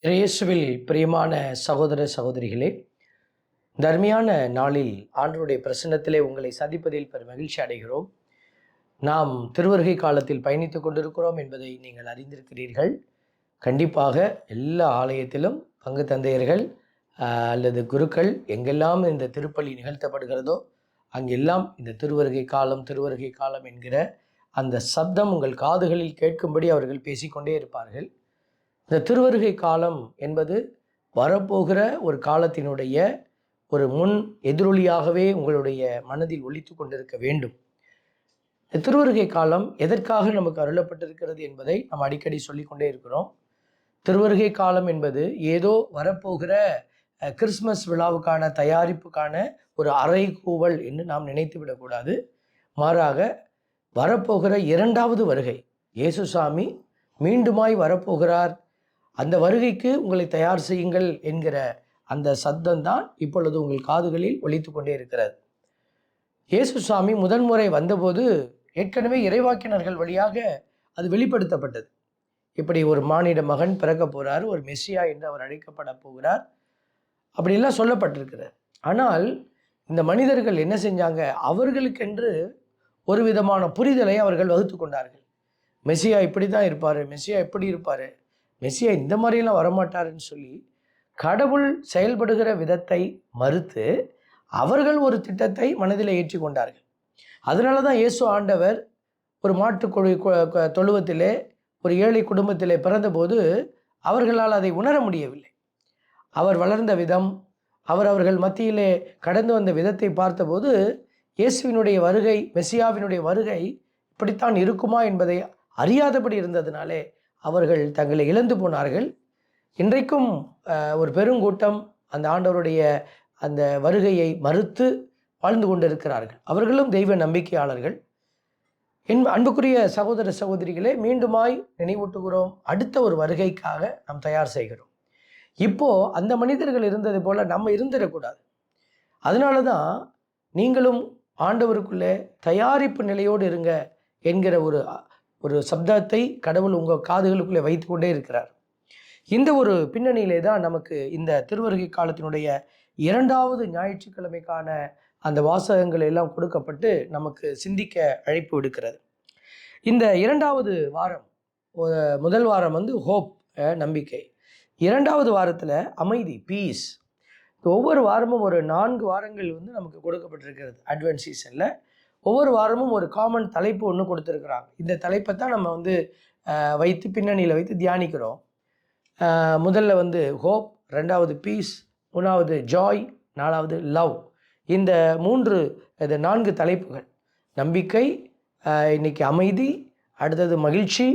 இயேசுவில் பிரியமான சகோதர சகோதரிகளே, தர்மியான நாளில் ஆண்டவருடைய பிரசன்னத்திலே உங்களை சந்திப்பதில் பெரும் மகிழ்ச்சி அடைகிறோம். நாம் திருவருகை காலத்தில் பயணித்துக் கொண்டிருக்கிறோம் என்பதை நீங்கள் அறிந்திருக்கிறீர்கள். கண்டிப்பாக எல்லா ஆலயத்திலும் பங்கு தந்தையர்கள் அல்லது குருக்கள் எங்கெல்லாம் இந்த திருப்பலி நிகழ்த்தப்படுகிறதோ அங்கெல்லாம் இந்த திருவருகை காலம் என்கிற அந்த சப்தம் உங்கள் காதுகளில் கேட்கும்படி அவர்கள் பேசிக்கொண்டே இருப்பார்கள். இந்த திருவருகை காலம் என்பது வரப்போகிற ஒரு காலத்தினுடைய ஒரு முன் எதிரொலியாகவே உங்களுடைய மனதில் ஒலித்து கொண்டிருக்க வேண்டும். இந்த திருவருகை காலம் எதற்காக நமக்கு அருளப்பட்டிருக்கிறது என்பதை நாம் அடிக்கடி சொல்லிக்கொண்டே இருக்கிறோம். திருவருகை காலம் என்பது ஏதோ வரப்போகிற கிறிஸ்மஸ் விழாவுக்கான தயாரிப்புக்கான ஒரு அறைகூவல் என்று நாம் நினைத்து விடக்கூடாது. மாறாக வரப்போகிற இரண்டாவது வருகை, இயேசுசாமி மீண்டுமாய் வரப்போகிறார், அந்த வருகைக்கு உங்களை தயார் செய்யுங்கள் என்கிற அந்த சத்தம் தான் இப்பொழுது உங்கள் காதுகளில் ஒலித்து கொண்டே இருக்கிறது. இயேசுசாமி முதன்முறை வந்தபோது ஏற்கனவே இறைவாக்கினர்கள் வழியாக அது வெளிப்படுத்தப்பட்டது. இப்படி ஒரு மானிட மகன் பிறக்க போகிறார், ஒரு மெஸ்ஸியா என்று அவர் அழைக்கப்பட போகிறார், அப்படிலாம் சொல்லப்பட்டிருக்கிறார். ஆனால் இந்த மனிதர்கள் என்ன செஞ்சாங்க? அவர்களுக்கென்று ஒரு விதமான புரிதலை அவர்கள் வகுத்து கொண்டார்கள். மெஸ்ஸியா இப்படி தான் இருப்பார், மெஸ்ஸியா எப்படி இருப்பார், மெஸ்ஸியா இந்த மாதிரியெல்லாம் வரமாட்டாருன்னு சொல்லி கடவுள் செயல்படுகிற விதத்தை மறுத்து அவர்கள் ஒரு திட்டத்தை மனதில் ஏற்றி கொண்டார்கள். அதனால தான் இயேசு ஆண்டவர் ஒரு மாட்டுக்கொழு தொழுவத்திலே ஒரு ஏழை குடும்பத்திலே பிறந்தபோது அவர்களால் அதை உணர முடியவில்லை. அவர் வளர்ந்த விதம், அவர்கள் மத்தியிலே கடந்து வந்த விதத்தை பார்த்தபோது இயேசுவினுடைய வருகை, மெஸ்ஸியாவினுடைய வருகை இப்படித்தான் இருக்குமா என்பதை அறியாதபடி இருந்ததினாலே அவர்கள் தங்களை இழந்து போனார்கள். இன்றைக்கும் ஒரு பெருங்கூட்டம் அந்த ஆண்டவருடைய அந்த வருகையை மறுத்து வாழ்ந்து கொண்டிருக்கிறார்கள். அவர்களும் தெய்வ நம்பிக்கையாளர்கள். அன்புக்குரிய சகோதர சகோதரிகளே, மீண்டுமாய் நினைவூட்டுகிறோம், அடுத்த ஒரு வருகைக்காக நாம் தயார் செய்கிறோம். இப்போது அந்த மனிதர்கள் இருந்தது போல் நம்ம இருந்துடக்கூடாது. அதனால தான் நீங்களும் ஆண்டவருக்குள்ளே தயாரிப்பு நிலையோடு இருங்க என்கிற ஒரு சப்தத்தை கடவுள் உங்கள் காதுகளுக்குள்ளே வைத்து கொண்டே இருக்கிறார். இந்த ஒரு பின்னணியிலே தான் நமக்கு இந்த திருவருகை காலத்தினுடைய இரண்டாவது ஞாயிற்றுக்கிழமைக்கான அந்த வாசகங்கள் எல்லாம் கொடுக்கப்பட்டு நமக்கு சிந்திக்க அழைப்பு விடுக்கிறது. இந்த இரண்டாவது வாரம், முதல் வாரம் ஹோப், நம்பிக்கை. இரண்டாவது வாரத்தில் அமைதி, பீஸ். ஒவ்வொரு வாரமும் ஒரு 4 வாரங்கள் நமக்கு கொடுக்கப்பட்டிருக்கிறது. அட்வென்ட் சீசனில் ஒவ்வொரு வாரமும் ஒரு காமன் தலைப்பு ஒன்று கொடுத்துருக்குறாங்க. இந்த தலைப்பை தான் நம்ம வைத்து பின்னணியில் வைத்து தியானிக்கிறோம். முதல்ல ஹோப், ரெண்டாவது பீஸ், மூணாவது ஜாய், நாலாவது லவ். இந்த 4 தலைப்புகள், நம்பிக்கை, இன்னைக்கு அமைதி, அடுத்தது மகிழ்ச்சி,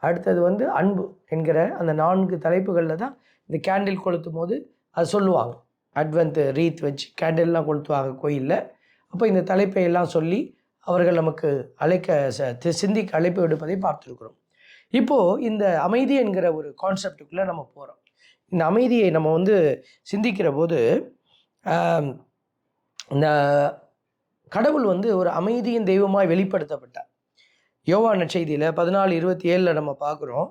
அடுத்தது அன்பு என்கிற அந்த 4 தலைப்புகளில் தான் இந்த கேண்டில் கொளுத்தும் போது அது சொல்லுவாங்க. அட்வென்ட் ரீத் வச்சு கேண்டில்லாம் கொளுத்துவாங்க கோயிலில். அப்போ இந்த தலைப்பை எல்லாம் சொல்லி அவர்கள் நமக்கு சிந்திக்க அழைப்பு விடுப்பதை பார்த்துருக்குறோம். இப்போது இந்த அமைதி என்கிற ஒரு கான்செப்டுக்குள்ளே நம்ம போகிறோம். இந்த அமைதியை நம்ம சிந்திக்கிற போது இந்த கடவுள் ஒரு அமைதியின் தெய்வமாய் வெளிப்படுத்தப்பட்டார். யோவான் நற்செய்தியில் 14:27 நம்ம பார்க்குறோம்,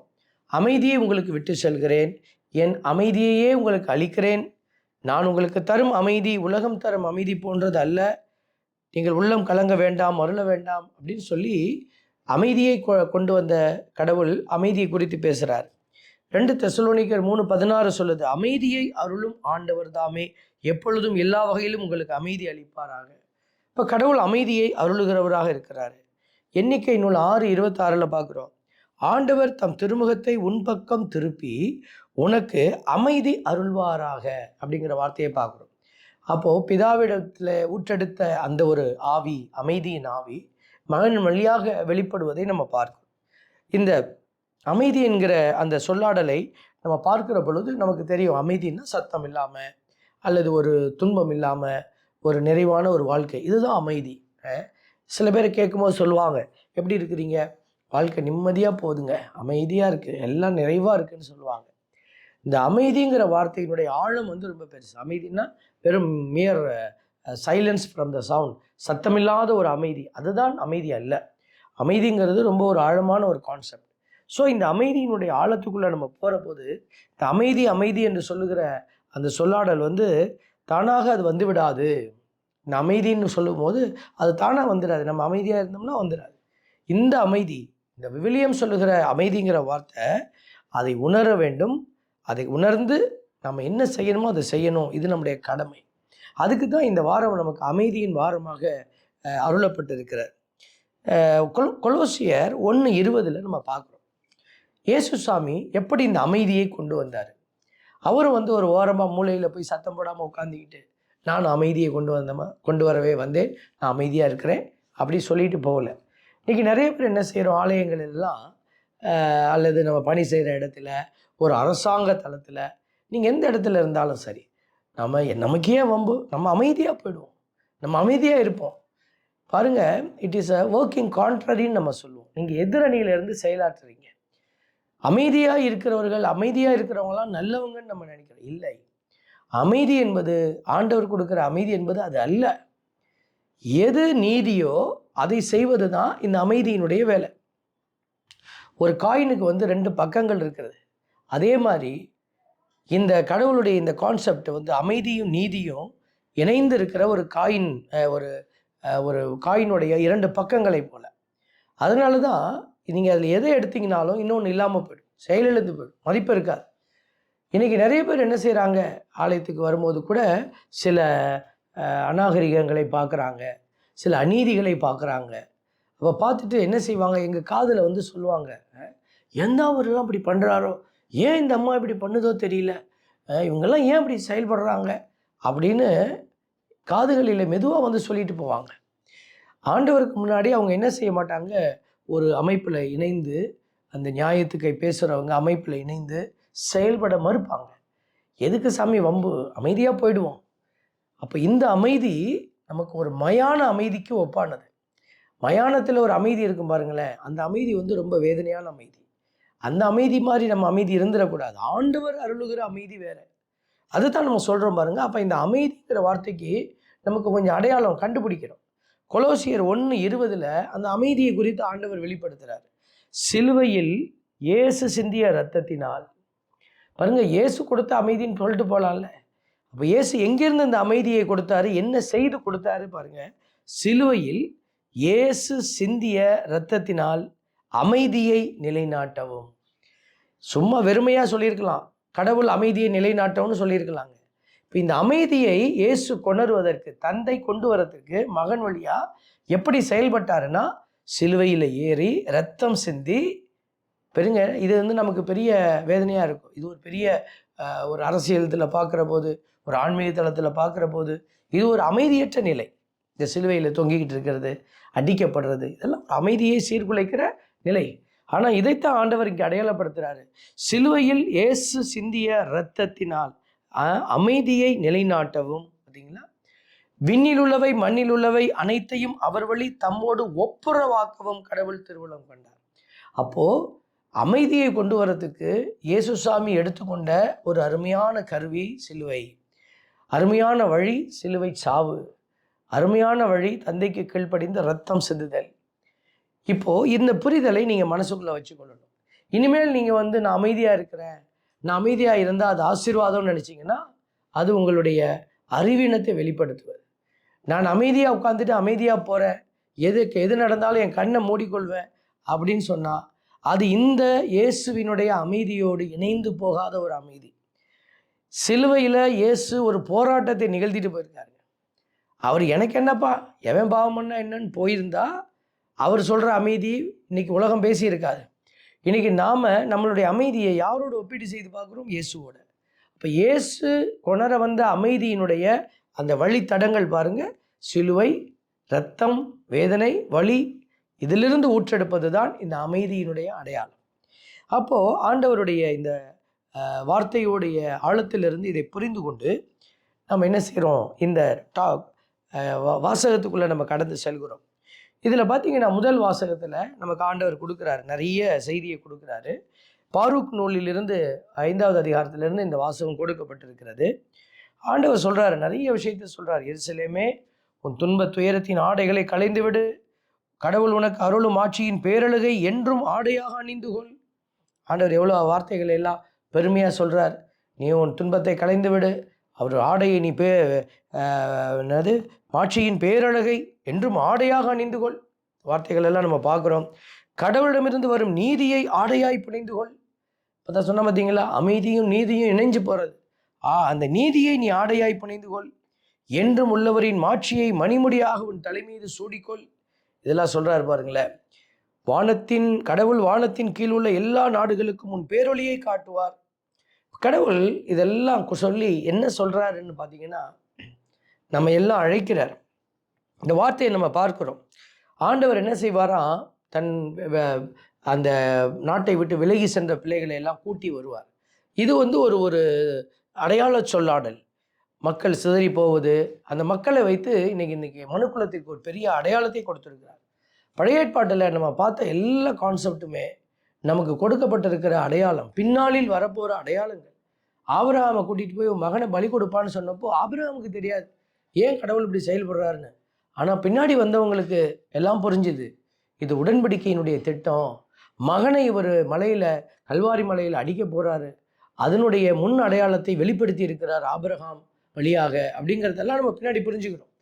அமைதியை உங்களுக்கு விட்டு செல்கிறேன், என் அமைதியையே உங்களுக்கு அளிக்கிறேன், நான் உங்களுக்கு தரும் அமைதி உலகம் தரும் அமைதி போன்றது அல்ல, நீங்கள் உள்ளம் கலங்க வேண்டாம், மருள வேண்டாம் அப்படின்னு சொல்லி அமைதியை கொண்டு வந்த கடவுள் அமைதியை குறித்து பேசுகிறார். 2 தெசலோனிக்கர் 3:16 சொல்லுது, அமைதியை அருளும் ஆண்டவர் தாமே எப்பொழுதும் எல்லா வகையிலும் உங்களுக்கு அமைதி அளிப்பாராக. இப்போ கடவுள் அமைதியை அருளுகிறவராக இருக்கிறார். எண்ணிக்கை நூல் 6:26 பார்க்குறோம், ஆண்டவர் தம் திருமுகத்தை உன்பக்கம் திருப்பி உனக்கு அமைதி அருள்வாராக அப்படிங்கிற வார்த்தையை பார்க்குறோம். அப்போது பிதாவிடத்தில் ஊற்றெடுத்த அந்த ஒரு ஆவி, அமைதியின் ஆவி மகன் வழியாக வெளிப்படுவதை நம்ம பார்க்கிறோம். இந்த அமைதி என்கிற அந்த சொல்லாடலை நம்ம பார்க்கிற பொழுது நமக்கு தெரியும், அமைதின்னா சத்தம் இல்லாமல் அல்லது ஒரு துன்பம் இல்லாமல் ஒரு நிறைவான ஒரு வாழ்க்கை, இதுதான் அமைதி. சில பேர் கேட்கும்போது சொல்லுவாங்க, எப்படி இருக்கிறீங்க, வாழ்க்கை நிம்மதியாக போகுதுங்க, அமைதியாக இருக்குது, எல்லாம் நிறைவாக இருக்குதுன்னு சொல்லுவாங்க. இந்த அமைதிங்கிற வார்த்தையினுடைய ஆழம் ரொம்ப பெருசு. அமைதினா வெறும் மியர் சைலன்ஸ் ஃப்ரம் த சவுண்ட், சத்தமில்லாத ஒரு அமைதி, அதுதான் அமைதி அல்ல. அமைதிங்கிறது ரொம்ப ஒரு ஆழமான ஒரு கான்செப்ட். ஸோ இந்த அமைதியினுடைய ஆழத்துக்குள்ளே நம்ம போகிற போது இந்த அமைதி அமைதி என்று சொல்லுகிற அந்த சொல்லாடல் தானாக அது வந்து விடாது. இந்த அமைதின்னு சொல்லும் போது அது தானாக வந்துடாது. நம்ம அமைதியாக இருந்தோம்னா வந்துடாது. இந்த அமைதி, இந்த விவிலியம் சொல்லுகிற அமைதிங்கிற வார்த்தை, அதை உணர வேண்டும். அதை உணர்ந்து நம்ம என்ன செய்யணுமோ அதை செய்யணும். இது நம்முடைய கடமை. அதுக்கு தான் இந்த வாரம் நமக்கு அமைதியின் வாரமாக அருளப்பட்டிருக்கிறார். கொலோசியர் 1:20 நம்ம பார்க்குறோம். இயேசு சாமி எப்படி இந்த அமைதியை கொண்டு வந்தார். அவரும் ஒரு ஓரமாக மூலையில் போய் சத்தம் போடாமல் உட்காந்துக்கிட்டு நான் அமைதியை கொண்டு வரவே வந்தேன், நான் அமைதியாக இருக்கிறேன் அப்படி சொல்லிட்டு போகல. இன்றைக்கி நிறைய பேர் என்ன செய்கிறோம், ஆலயங்கள் எல்லாம் அல்லது நம்ம பணி செய்கிற இடத்துல, ஒரு அரசாங்க தளத்தில், நீங்கள் எந்த இடத்துல இருந்தாலும் சரி, நமக்கு ஏன் வம்பு, நம்ம அமைதியாக போயிடுவோம், நம்ம அமைதியாக இருப்போம். பாருங்கள், இட் இஸ் அ ஒர்க்கிங் கான்ட்ரரின்னு நம்ம சொல்லுவோம். நீங்கள் எதிரணியிலேருந்து செயலாற்றுறீங்க. அமைதியாக இருக்கிறவங்களாம் நல்லவங்கன்னு நம்ம நினைக்கிறோம். இல்லை, அமைதி என்பது, ஆண்டவர் கொடுக்குற அமைதி என்பது அது அல்ல. எது நீதியோ அதை செய்வது தான் இந்த அமைதியினுடைய வேலை. ஒரு காயினுக்கு 2 பக்கங்கள் இருக்கிறது. அதே மாதிரி இந்த கடவுளுடைய இந்த கான்செப்ட் அமைதியும் நீதியும் இணைந்து இருக்கிற ஒரு காயின், ஒரு காயினுடைய 2 பக்கங்களை போல. அதனால தான் நீங்கள் அதில் எதை எடுத்தீங்கனாலும் இன்னொன்று இல்லாமல் போய்டும், செயலிழந்து போய்டும், மதிப்பு இருக்காது. இன்றைக்கி நிறைய பேர் என்ன செய்கிறாங்க, ஆலயத்துக்கு வரும்போது கூட சில அநாகரிகங்களை பார்க்குறாங்க, சில அநீதிகளை பார்க்குறாங்க. அப்போ பார்த்துட்டு என்ன செய்வாங்க, எங்கள் காதில் சொல்லுவாங்க, எந்த அவரெல்லாம் இப்படி பண்ணுறாரோ, ஏன் இந்த அம்மா இப்படி பண்ணுதோ தெரியல, இவங்கெல்லாம் ஏன் இப்படி செயல்படுறாங்க அப்படின்னு காதுகளில் மெதுவாக சொல்லிட்டு போவாங்க. ஆண்டவருக்கு முன்னாடி அவங்க என்ன செய்ய மாட்டாங்க, ஒரு அமைப்பில் இணைந்து, அந்த நியாயத்துக்கை பேசுகிறவங்க அமைப்பில் இணைந்து செயல்பட மறுப்பாங்க. எதுக்கு சாமி வம்பு, அமைதியாக போயிடுவோம். அப்போ இந்த அமைதி நமக்கு ஒரு மயான அமைதிக்கு ஒப்பானது. மயானத்தில் ஒரு அமைதி இருக்கும் பாருங்களேன், அந்த அமைதி ரொம்ப வேதனையான அமைதி. அந்த அமைதி மாதிரி நம்ம அமைதி இருந்துடக்கூடாது. ஆண்டவர் அருளுகிற அமைதி வேறு, அதுதான் நம்ம சொல்கிறோம் பாருங்கள். அப்போ இந்த அமைதிங்கிற வார்த்தைக்கு நமக்கு கொஞ்சம் அடையாளம் கண்டுபிடிக்கிறோம். கொலோசியர் 1:20 அந்த அமைதியை குறித்து ஆண்டவர் வெளிப்படுத்துகிறார். சிலுவையில் இயேசு சிந்திய இரத்தத்தினால். பாருங்கள், இயேசு கொடுத்த அமைதின்னு சொல்லிட்டு போகலாம்ல. அப்போ இயேசு எங்கேருந்து இந்த அமைதியை கொடுத்தாரு, என்ன செய்து கொடுத்தாரு பாருங்கள். சிலுவையில் இயேசு சிந்திய இரத்தத்தினால் அமைதியை நிலைநாட்டவும். சும்மா வெறுமையாக சொல்லியிருக்கலாம், கடவுள் அமைதியை நிலைநாட்டவும்னு சொல்லியிருக்கலாங்க. இப்போ இந்த அமைதியை இயேசு கொணருவதற்கு, தந்தை கொண்டு வரதுக்கு மகன் வழியாக எப்படி செயல்பட்டாருன்னா, சிலுவையில் ஏறி ரத்தம் சிந்தி. பெருங்க, இது நமக்கு பெரிய வேதனையாக இருக்கும். இது ஒரு பெரிய ஒரு அரசியலத்தில் பார்க்குற போது, ஒரு ஆன்மீக தளத்தில் பார்க்குற போது, இது ஒரு அமைதியற்ற நிலை. இந்த சிலுவையில் தொங்கிக்கிட்டு இருக்கிறது, அடிக்கப்படுறது, இதெல்லாம் அமைதியை சீர்குலைக்கிற நிலை. ஆனால் இதைத்தான் ஆண்டவர் இங்கே அடையாளப்படுத்துகிறாரு. சிலுவையில் இயேசு சிந்திய இரத்தத்தினால் அமைதியை நிலைநாட்டவும். பார்த்தீங்களா, விண்ணில் உள்ளவை மண்ணில் உள்ளவை அனைத்தையும் அவர் வழி தம்மோடு ஒப்புரவாக்கவும் கடவுள் திருவுளம் கொண்டார். அப்போது அமைதியை கொண்டு வரத்துக்கு இயேசுசாமி எடுத்துக்கொண்ட ஒரு அருமையான கருவி சிலுவை, அருமையான வழி சிலுவை சாவு, அருமையான வழி தந்தைக்கு கீழ்ப்படிந்த ரத்தம் சிந்துதல். இப்போது இந்த புரிதலை நீங்கள் மனசுக்குள்ளே வச்சுக்கொள்ளணும். இனிமேல் நீங்கள் நான் அமைதியாக இருக்கிறேன், நான் அமைதியாக இருந்தால் அது ஆசீர்வாதம்னு நினச்சிங்கன்னா அது உங்களுடைய அறிவீனத்தை வெளிப்படுத்துவது. நான் அமைதியாக உட்காந்துட்டு அமைதியாக போகிறேன், எது நடந்தாலும் என் கண்ணை மூடிக்கொள்வேன் அப்படின்னு சொன்னால் அது இந்த இயேசுவினுடைய அமைதியோடு இணைந்து போகாத ஒரு அமைதி. சிலுவையில் இயேசு ஒரு போராட்டத்தை நிகழ்த்திட்டு போயிருக்காரு. அவர் எனக்கு என்னப்பா, எவன் பாவம் பண்ணா என்னன்னு போயிருந்தா அவர் சொல்கிற அமைதி இன்னைக்கு உலகம் பேசியிருக்காது. இன்றைக்கி நாம் நம்மளுடைய அமைதியை யாரோடு ஒப்பீடு செய்து பார்க்குறோம், இயேசுவோட. இப்போ இயேசு கொணர வந்த அமைதியினுடைய அந்த வழித்தடங்கள் பாருங்கள், சிலுவை, இரத்தம், வேதனை, வலி, இதிலிருந்து ஊற்றெடுப்பது தான் இந்த அமைதியினுடைய அடையாளம். அப்போது ஆண்டவருடைய இந்த வார்த்தையோடைய ஆழத்திலிருந்து இதை புரிந்து கொண்டு நம்ம என்ன செய்கிறோம், இந்த வாசகத்துக்குள்ளே நம்ம கடந்து செல்கிறோம். இதில் பார்த்திங்கன்னா முதல் வாசகத்தில் நமக்கு ஆண்டவர் கொடுக்குறாரு, நிறைய செய்தியை கொடுக்குறாரு. பாரூக் நூலிலிருந்து 5வது அதிகாரத்திலிருந்து இந்த வாசகம் கொடுக்கப்பட்டிருக்கிறது. ஆண்டவர் சொல்கிறாரு, நிறைய விஷயத்தை சொல்கிறார். எருசலேமே, உன் துன்ப துயரத்தின் ஆடைகளை களைந்துவிடு, கடவுள் உனக்கு அருளும் ஆட்சியின் பேரழகை என்றும் ஆடையாக அணிந்து கொள். ஆண்டவர் எவ்வளோ வார்த்தைகள் எல்லாம் பெருமையாக சொல்கிறார். நீ உன் துன்பத்தை களைந்து விடு, அவர் ஆடையை நீ என்னது மாட்சியின் பேரழகை என்றும் ஆடையாக அணிந்து கொள். வார்த்தைகள் எல்லாம் நம்ம பார்க்குறோம். கடவுளிடமிருந்து வரும் நீதியை ஆடையாய் புனைந்து கொள். இப்போ தான் சொன்ன பார்த்தீங்களா, அமைதியும் நீதியும் இணைஞ்சு போகிறது. அந்த நீதியை நீ ஆடையாய் புனைந்து கொள். என்றும் உள்ளவரின் மாட்சியை மணிமுடியாக உன் தலைமீது சூடிக்கொள். இதெல்லாம் சொல்கிறார் பாருங்களேன். கடவுள் வானத்தின் கீழ் உள்ள எல்லா நாடுகளுக்கும் உன் பேரொழியை காட்டுவார். கடவுள் இதெல்லாம் சொல்லி என்ன சொல்கிறாருன்னு பார்த்தீங்கன்னா, நம்ம எல்லாம் அழைக்கிறார். இந்த வார்த்தையை நம்ம பார்க்குறோம். ஆண்டவர் என்ன செய்வாராம், தன் அந்த நாட்டை விட்டு விலகி சென்ற பிள்ளைகளை எல்லாம் கூட்டி வருவார். இது ஒரு அடையாள சொல்லாடல். மக்கள் சிதறி போவது, அந்த மக்களை வைத்து இன்னைக்கு மனுக்குலத்திற்கு ஒரு பெரிய அடையாளத்தை கொடுத்துருக்கிறார். பழைய ஏற்பாட்டில் நம்ம பார்த்த எல்லா கான்செப்டுமே நமக்கு கொடுக்கப்பட்டிருக்கிற அடையாளம், பின்னாளில் வரப்போகிற அடையாளங்கள். ஆபிரகாமை கூட்டிகிட்டு போய் மகனை பலி கொடுப்பான்னு சொன்னப்போ ஆபிரகாமுக்கு தெரியாது ஏன் கடவுள் இப்படி செயல்படுறாருன்னு. ஆனால் பின்னாடி வந்தவங்களுக்கு எல்லாம் புரிஞ்சுது, இது உடன்படிக்கையினுடைய திட்டம். மகனை இவர் கல்வாரி மலையில் அடிக்க போகிறாரு, அதனுடைய முன் அடையாளத்தை வெளிப்படுத்தி இருக்கிறார் ஆபிரகாம் வழியாக அப்படிங்கிறதெல்லாம் நம்ம பின்னாடி புரிஞ்சுக்கிறோம்.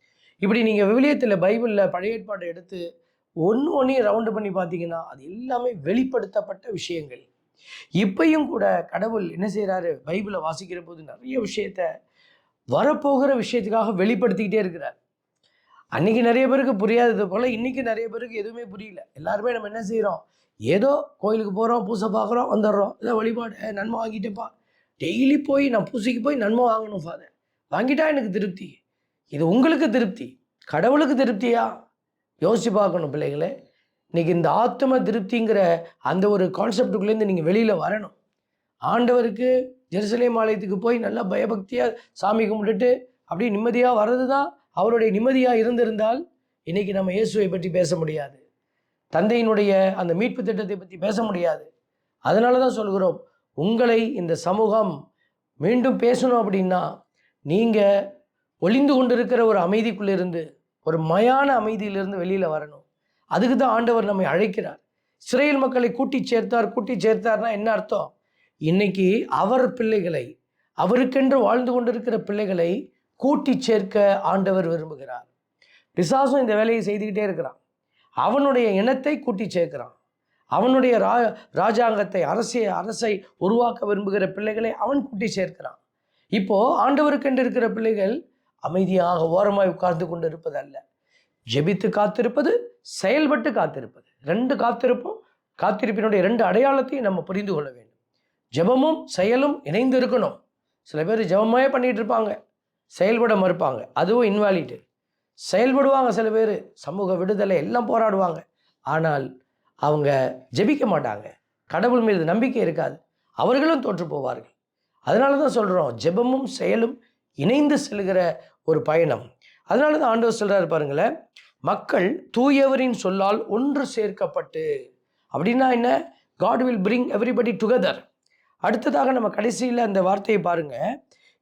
இப்படி நீங்கள் விவிலியத்தில் பைபிளில் பழைய ஏற்பாட்டை எடுத்து ஒன்றையும் ரவுண்டு பண்ணி பார்த்தீங்கன்னா அது எல்லாமே வெளிப்படுத்தப்பட்ட விஷயங்கள். இப்பையும் கூட கடவுள் என்ன செய்கிறாரு, பைபிளை வாசிக்கிற போது நிறைய விஷயத்த வரப்போகிற விஷயத்துக்காக வெளிப்படுத்திக்கிட்டே இருக்கிறார். அன்றைக்கி நிறைய பேருக்கு புரியாதது போல் இன்றைக்கி நிறைய பேருக்கு எதுவுமே புரியல. எல்லாருமே நம்ம என்ன செய்கிறோம், ஏதோ கோயிலுக்கு போகிறோம், பூசை பார்க்குறோம், வந்துடுறோம், ஏதோ வழிபாடு நன்மை வாங்கிட்டேப்பா, டெய்லி போய் நான் பூசைக்கு போய் நன்மை வாங்கணும் ஃபாதர், வாங்கிட்டா எனக்கு திருப்தி. இது உங்களுக்கு திருப்தி, கடவுளுக்கு திருப்தியா? யோசித்து பார்க்கணும் பிள்ளைகளே. இன்றைக்கி இந்த ஆத்ம திருப்திங்கிற அந்த ஒரு கான்செப்டுக்குள்ளேருந்து நீங்கள் வெளியில் வரணும். ஆண்டவருக்கு ஜெருசலேம் ஆலயத்துக்கு போய் நல்லா பயபக்தியாக சாமி கும்பிட்டுட்டு அப்படியே நிம்மதியாக வர்றது தான் அவருடைய நிம்மதியாக இருந்திருந்தால் இன்றைக்கி நம்ம இயேசுவை பற்றி பேச முடியாது, தந்தையினுடைய அந்த மீட்பு திட்டத்தை பற்றி பேச முடியாது. அதனால தான் சொல்கிறோம், உங்களை இந்த சமூகம் மீண்டும் பேசணும் அப்படின்னா நீங்கள் ஒளிந்து கொண்டிருக்கிற ஒரு அமைதிக்குள்ளிருந்து, ஒரு மயான அமைதியிலிருந்து வெளியில் வரணும். அதுக்கு தான் ஆண்டவர் நம்மை அழைக்கிறார். இஸ்ரேல் மக்களை கூட்டி சேர்த்தார்னா என்ன அர்த்தம்? இன்னைக்கு அவர் பிள்ளைகளை, அவருக்கென்று வாழ்ந்து கொண்டிருக்கிற பிள்ளைகளை கூட்டி சேர்க்க ஆண்டவர் விரும்புகிறார். பிசாசும் இந்த வேலையை செய்துக்கிட்டே இருக்கிறான். அவனுடைய இனத்தை கூட்டி சேர்க்கிறான். அவனுடைய ராஜாங்கத்தை, அரசை உருவாக்க விரும்புகிற பிள்ளைகளை அவன் கூட்டி சேர்க்கிறான். இப்போ ஆண்டவருக்கென்று இருக்கிற பிள்ளைகள் அமைதியாக ஓரமாய் உட்கார்ந்து கொண்டு இருப்பது அல்ல, ஜெபித்து காத்திருப்பது, செயல்பட்டு காத்திருப்பது. ரெண்டு காத்திருப்பினுடைய ரெண்டு அடையாளத்தையும் நம்ம புரிந்து கொள்ள வேண்டும். ஜெபமும் செயலும் இணைந்து இருக்கணும். சில பேர் ஜெபமே பண்ணிட்டு இருப்பாங்க, செயல்பட மறுப்பாங்க, அதுவும் இன்வாலிடு. செயல்படுவாங்க சில பேர், சமூக விடுதலை எல்லாம் போராடுவாங்க, ஆனால் அவங்க ஜெபிக்க மாட்டாங்க, கடவுள் மீது நம்பிக்கை இருக்காது, அவர்களும் தோற்று போவார்கள். அதனால தான் சொல்கிறோம், ஜெபமும் செயலும் இணைந்து செல்கிற ஒரு பயணம். அதனால தான் ஆண்டவர் சொல்கிறார் பாருங்களேன், மக்கள் தூயவரின் சொல்லால் ஒன்று சேர்க்கப்பட்டு. அப்படின்னா என்ன? God will bring everybody together. அடுத்ததாக நம்ம கடைசியில் அந்த வார்த்தையை பாருங்கள்.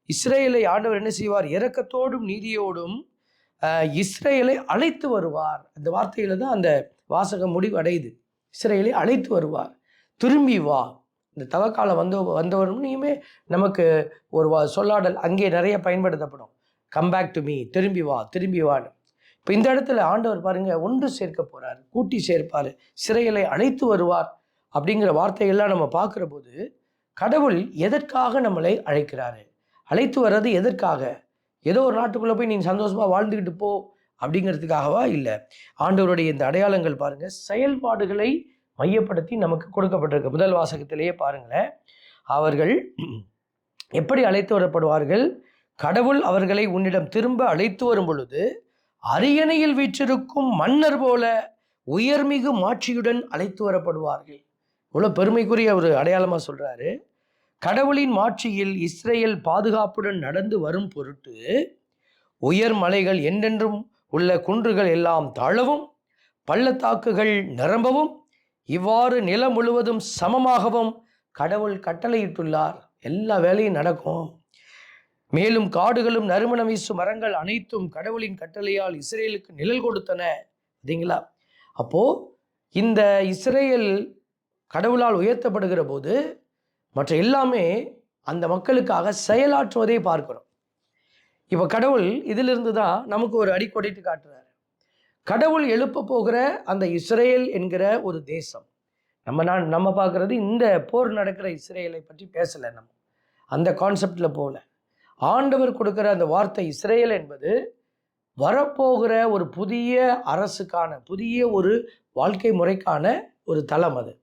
இஸ்ரேலை ஆண்டவர் என்ன செய்வார்? இரக்கத்தோடும் நீதியோடும் இஸ்ரேலை அழைத்து வருவார். அந்த வார்த்தையில் தான் அந்த வாசகம் முடிவு அடையுது. இஸ்ரேலை அழைத்து வருவார். திரும்பி வா. இந்த தவக்காலம் வந்தவருமே நமக்கு ஒரு சொல்லாடல் அங்கே நிறைய பயன்படுத்தப்படும். கம் பேக் டு மீ, திரும்பி வான்னு. இப்போ இந்த இடத்துல ஆண்டவர் பாருங்கள், ஒன்று சேர்க்க போகிறார், கூட்டி சேர்ப்பார், இஸ்ரேலை அழைத்து வருவார் அப்படிங்கிற வார்த்தையெல்லாம் நம்ம பார்க்குற போது கடவுள் எதற்காக நம்மளை அழைக்கிறாரு? அழைத்து வர்றது எதற்காக? ஏதோ ஒரு நாட்டுக்குள்ளே போய் நீங்கள் சந்தோஷமாக வாழ்ந்துக்கிட்டு போ அப்படிங்கிறதுக்காகவா? இல்லை. ஆண்டவருடைய இந்த அடையாளங்கள் பாருங்கள், செயல்பாடுகளை மையப்படுத்தி நமக்கு கொடுக்கப்பட்டிருக்கு. முதல் வாசகத்திலேயே பாருங்களேன், அவர்கள் எப்படி அழைத்து வரப்படுவார்கள்? கடவுள் அவர்களை உன்னிடம் திரும்ப அழைத்து வரும் பொழுது அரியணையில் வீற்றிருக்கும் மன்னர் போல உயர்மிகு மாட்சியுடன் அழைத்து வரப்படுவார்கள். இவ்வளோ பெருமைக்குரிய ஒரு அடையாளமாக சொல்கிறாரு. கடவுளின் மாட்சியில் இஸ்ரேல் பாதுகாப்புடன் நடந்து வரும் பொருட்டு உயர் மலைகள் என்றென்றும் உள்ள குன்றுகள் எல்லாம் தாழவும், பள்ளத்தாக்குகள் நிரம்பவும், இவ்வாறு நிலம் முழுவதும் சமமாகவும் கடவுள் கட்டளையிட்டுள்ளார். எல்லா வேலையும் நடக்கும். மேலும் காடுகளும் நறுமணம் வீசும் மரங்கள் அனைத்தும் கடவுளின் கட்டளையால் இஸ்ரேலுக்கு நிழல் கொடுத்தன. சரிங்களா? அப்போ இந்த இஸ்ரேல் கடவுளால் உயர்த்தப்படுகிற போது மற்ற எல்லாமே அந்த மக்களுக்காக செயலாற்றுவதை பார்க்கிறோம். இப்போ கடவுள் இதிலிருந்து தான் நமக்கு ஒரு அடிக்கோடிட்டு காட்டுறாரு. கடவுள் எழுப்ப போகிற அந்த இஸ்ரேல் என்கிற ஒரு தேசம், நம்ம பார்க்குறது இந்த போர் நடக்கிற இஸ்ரேலை பற்றி பேசலை. நம்ம அந்த கான்செப்டில் போகல. ஆண்டவர் கொடுக்குற அந்த வார்த்தை இஸ்ரேல் என்பது வரப்போகிற ஒரு புதிய அரசுக்கான, புதிய ஒரு வாழ்க்கை முறைக்கான ஒரு தளம். அது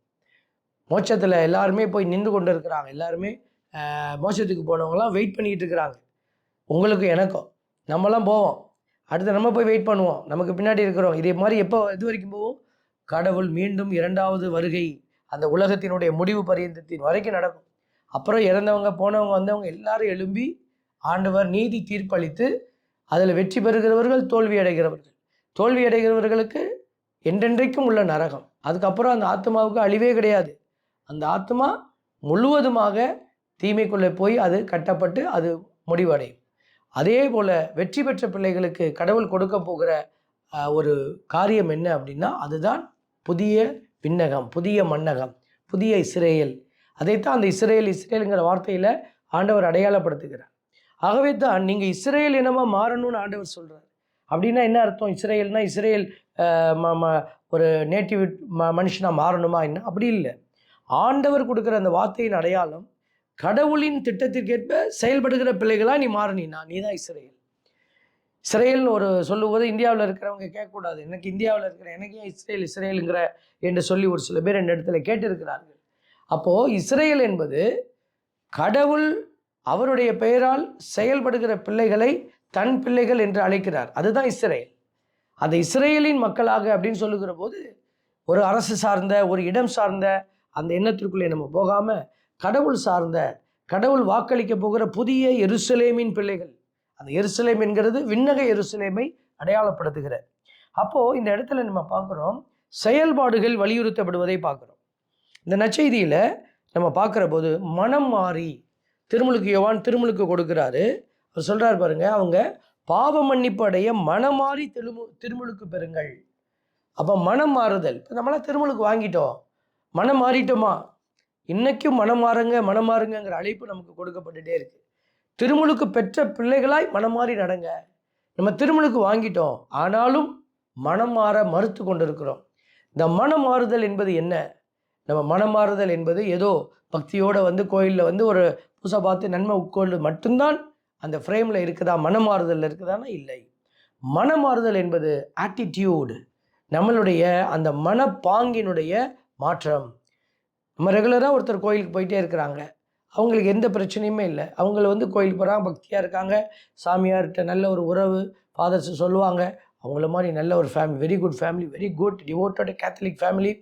மோட்சத்தில் எல்லாருமே போய் நின்று கொண்டு இருக்கிறாங்க. எல்லாருமே மோட்சத்துக்கு போனவங்களாம் வெயிட் பண்ணிக்கிட்டு இருக்கிறாங்க. உங்களுக்கும் எனக்கும் நம்மலாம் போவோம், அடுத்து நம்ம போய் வெயிட் பண்ணுவோம், நமக்கு பின்னாடி இருக்கிறோம். இதே மாதிரி எப்போ இது வரைக்கும் போவோம்? கடவுள் மீண்டும் 2வது வருகை, அந்த உலகத்தினுடைய முடிவு பரியந்தத்தின் வரைக்கும் நடக்கும். அப்புறம் இறந்தவங்க போனவங்க வந்தவங்க எல்லாரும் எழும்பி ஆண்டவர் நீதி தீர்ப்பளித்து அதில் வெற்றி பெறுகிறவர்கள், தோல்வி அடைகிறவர்கள். தோல்வி அடைகிறவர்களுக்கு என்றென்றைக்கும் உள்ள நரகம். அதுக்கப்புறம் அந்த ஆத்மாவுக்கு அழிவே கிடையாது. அந்த ஆத்மா முழுவதுமாக தீமைக்குள்ளே போய் அது கட்டப்பட்டு அது முடிவடையும். அதே போல் வெற்றி பெற்ற பிள்ளைகளுக்கு கடவுள் கொடுக்க போகிற ஒரு காரியம் என்ன அப்படின்னா, அதுதான் புதிய விண்ணகம், புதிய மன்னகம், புதிய இஸ்ரேல். அதைத்தான் அந்த இஸ்ரேலுங்கிற வார்த்தையில் ஆண்டவர் அடையாளப்படுத்துகிறார். ஆகவே தான் நீங்கள் இஸ்ரேல் இனமாக மாறணும்னு ஆண்டவர் சொல்கிறார். அப்படின்னா என்ன அர்த்தம்? இஸ்ரேல்னா இஸ்ரேல் ஒரு நேட்டிவ் மனுஷனாக மாறணுமா? என்ன அப்படி இல்லை. ஆண்டவர் கொடுக்குற அந்த வார்த்தையின் அடையாளம், கடவுளின் திட்டத்திற்கேற்ப செயல்படுகிற பிள்ளைகளாக நீ மாறினா நீ தான் இஸ்ரேல். இஸ்ரேல்னு ஒரு சொல்லும்போது இந்தியாவில் இருக்கிறவங்க கேட்கக்கூடாது, எனக்கு இந்தியாவில் இருக்கிற எனக்கு ஏன் இஸ்ரேலுங்கிற என்று சொல்லி ஒரு சில பேர் இந்த இடத்துல கேட்டிருக்கிறார்கள். அப்போது இஸ்ரேல் என்பது கடவுள் அவருடைய பெயரால் செயல்படுகிற பிள்ளைகளை தன் பிள்ளைகள் என்று அழைக்கிறார். அதுதான் இஸ்ரேல். அந்த இஸ்ரேலின் மக்களாக அப்படின்னு சொல்லுகிற போது ஒரு அரசு சார்ந்த, ஒரு இடம் சார்ந்த அந்த எண்ணத்திற்குள்ளே நம்ம போகாமல், கடவுள் சார்ந்த, கடவுள் வாக்களிக்க போகிற புதிய எருசலேமின் பிள்ளைகள். அந்த எருசலேம் என்கிறது விண்ணக எருசலேமை அடையாளப்படுத்துகிற. அப்போது இந்த இடத்துல நம்ம பார்க்குறோம், செயல்பாடுகள் வலியுறுத்தப்படுவதை பார்க்குறோம். இந்த நற்செய்தியில் நம்ம பார்க்குற போது மனம் மாறி யோவான் திருமுழுக்கு கொடுக்குறாரு. அவர் சொல்கிறார் பாருங்க, அவங்க பாவ மன்னிப்பு அடைய மனம் மாறி திருமுழுக்கு பெறுங்கள். அப்போ மனம் மாறுதல். இப்போ நம்மளாம் திருமுழுக்கு வாங்கிட்டோம், மனம் மாறிட்டோமா? இன்னைக்கும் மனம் மாறுங்கிற அழைப்பு நமக்கு கொடுக்கப்பட்டுட்டே இருக்கு. திருமுழுக்கு பெற்ற பிள்ளைகளாய் மனம் மாறி நடங்க. நம்ம திருமுழுக்கு வாங்கிட்டோம், ஆனாலும் மனம் மாற மறுத்து கொண்டிருக்கிறோம். இந்த மனம் மாறுதல் என்பது என்ன? நம்ம மனம் மாறுதல் என்பது ஏதோ பக்தியோடு கோயிலில் ஒரு பூசை பார்த்து நன்மை உட்கொண்டு மட்டும்தான் அந்த ஃப்ரேமில் இருக்குதா, மனமாறுதல் இருக்குதானா? இல்லை. மனமாறுதல் என்பது ஆட்டிடியூடு, நம்மளுடைய அந்த மனப்பாங்கினுடைய மாற்றம். நம்ம ரெகுலராக ஒருத்தர் கோயிலுக்கு போயிட்டே இருக்கிறாங்க, அவங்களுக்கு எந்த பிரச்சனையுமே இல்லை, அவங்கள கோயிலுக்கு போகிறாங்க, பக்தியாக இருக்காங்க, சாமியார்கிட்ட நல்ல ஒரு உறவு, ஃபாதர்ஸ் சொல்லுவாங்க, அவங்கள மாதிரி நல்ல ஒரு family, very good family, very good devoted Catholic family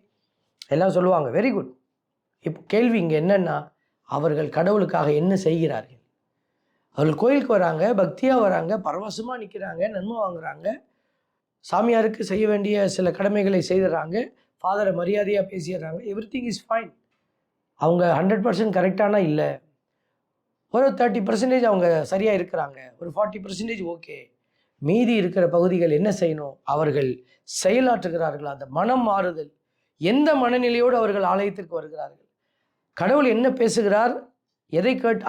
எல்லாம் சொல்லுவாங்க, வெரி குட். இப்போ கேள்வி இங்கே என்னென்னா, அவர்கள் கடவுளுக்காக என்ன செய்கிறார்கள்? அவர்கள் கோயிலுக்கு வராங்க, பக்தியாக வராங்க, பரவசமாக நிற்கிறாங்க, நன்மை வாங்குறாங்க, சாமியாருக்கு செய்ய வேண்டிய சில கடமைகளை செய்துறாங்க, ஃபாதரை மரியாதையாக பேசிடுறாங்க, எவ்ரி திங் இஸ் ஃபைன். அவங்க 100% கரெக்டானா இல்லை, ஒரு 30% அவங்க சரியாக இருக்கிறாங்க, ஒரு 40% ஓகே. மீதி இருக்கிற பகுதிகள் என்ன செய்யணும்? அவர்கள் செயலாற்றுகிறார்கள். அந்த மனம் மாறுதல், எந்த மனநிலையோடு அவர்கள் ஆலயத்திற்கு வருகிறார்கள், கடவுள் என்ன பேசுகிறார்,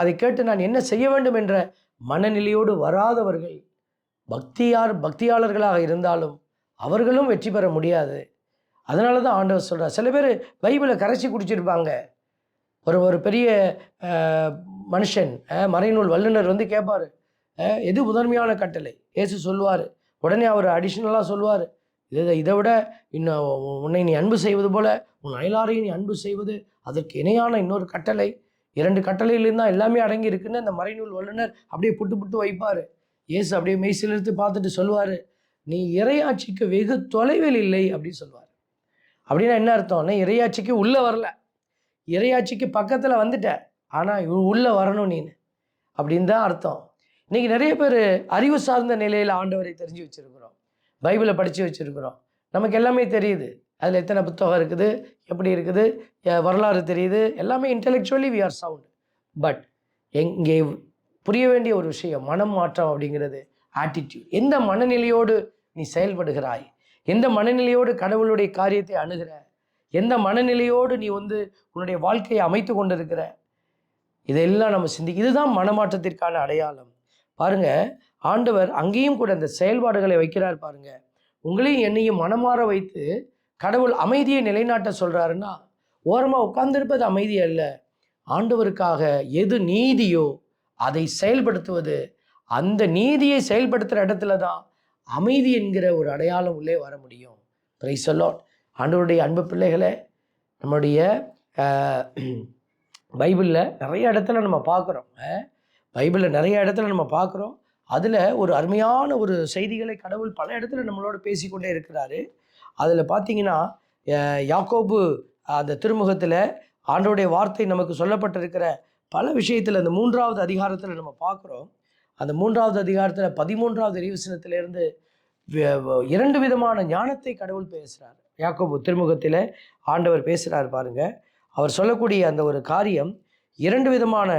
அதை கேட்டு நான் என்ன செய்ய வேண்டும் என்ற மனநிலையோடு வராதவர்கள் பக்தியாளர்களாக இருந்தாலும் அவர்களும் வெற்றி பெற முடியாது. அதனால தான் ஆண்டவர் சொல்கிறார். சில பேர் பைபிளை கரைச்சி குடிச்சிருப்பாங்க. ஒரு பெரிய மனுஷன், மறைநூல் வல்லுநர் கேட்பார், எது முதன்மையான கட்டளை? இயேசு சொல்லுவார். உடனே அவர் அடிஷ்னலாக சொல்லுவார், இதை விட இன்னும் உன்னை நீ அன்பு செய்வது போல உன் அயலாரையும் நீ அன்பு செய்வது அதற்கு இணையான இன்னொரு கட்டளை. 2 கட்டளையிலிருந்து தான் எல்லாமே அடங்கி இருக்குன்னு அந்த மறைநூல் வல்லுநர் அப்படியே புட்டு வைப்பார். இயேசு அப்படியே மெய்சிலிருந்து பார்த்துட்டு சொல்லுவார், நீ இறையாட்சிக்கு வெகு தொலைவில் இல்லை அப்படின்னு சொல்லுவார். அப்படின்னா என்ன அர்த்தம்னா, இறையாட்சிக்கு உள்ளே வரல, இறையாட்சிக்கு பக்கத்தில் வந்துட்ட, ஆனால் உள்ளே வரணும் நீனு அப்படின்னு தான் அர்த்தம். இன்றைக்கி நிறைய பேர் அறிவு சார்ந்த நிலையில் ஆண்டவரை தெரிஞ்சு வச்சுருக்கிறோம், பைபிளை படித்து வச்சுருக்கிறோம், நமக்கு எல்லாமே தெரியுது, அதில் எத்தனை புத்தகம் இருக்குது, எப்படி இருக்குது, வரலாறு தெரியுது, எல்லாமே intellectually we are sound. But இங்கே புரிய வேண்டிய ஒரு விஷயம் மனம் மாற்றம் அப்படிங்கிறது ஆட்டிடியூட். எந்த மனநிலையோடு நீ செயல்படுகிறாய், எந்த மனநிலையோடு கடவுளுடைய காரியத்தை அணுகிற, எந்த மனநிலையோடு நீ உன்னுடைய வாழ்க்கையை அமைத்து கொண்டிருக்கிற, இதெல்லாம் நம்ம இதுதான் மனமாற்றத்திற்கான அடையாளம். பாருங்க, ஆண்டவர் அங்கேயும் கூட இந்த செயல்பாடுகளை வைக்கிறார் பாருங்க. உங்களையும் என்னையும் மனமாற வைத்து கடவுள் அமைதியை நிலைநாட்ட சொல்றாருன்னா, ஓரமா உட்கார்ந்திருப்பது அமைதி அல்ல. ஆண்டவருக்காக எது நீதியோ அதை செயல்படுத்துவது. அந்த நீதியை செயல்படுத்துகிற இடத்துல தான் அமைதி என்கிற ஒரு அடையாளம் உள்ளே வர முடியும். Praise the Lord. ஆண்டவருடைய அன்பு பிள்ளைகளே, நம்முடைய பைபிளில் நிறைய இடத்துல நம்ம பார்க்குறோம். அதில் ஒரு அருமையான ஒரு செய்திகளை கடவுள் பல இடத்துல நம்மளோட பேசிக்கொண்டே இருக்கிறாரு. அதில் பார்த்தீங்கன்னா, யாக்கோபு அந்த திருமுகத்தில் ஆண்டவருடைய வார்த்தை நமக்கு சொல்லப்பட்டிருக்கிற பல விஷயத்தில் அந்த 3வது அதிகாரத்தில் நம்ம பார்க்குறோம். அந்த 3வது அதிகாரத்தில் 13வது இறைவசனத்திலிருந்து 2 விதமான ஞானத்தை கடவுள் பேசுகிறார். யாக்கோபு திருமுகத்தில் ஆண்டவர் பேசுகிறார் பாருங்க. அவர் சொல்லக்கூடிய அந்த ஒரு காரியம் 2 விதமான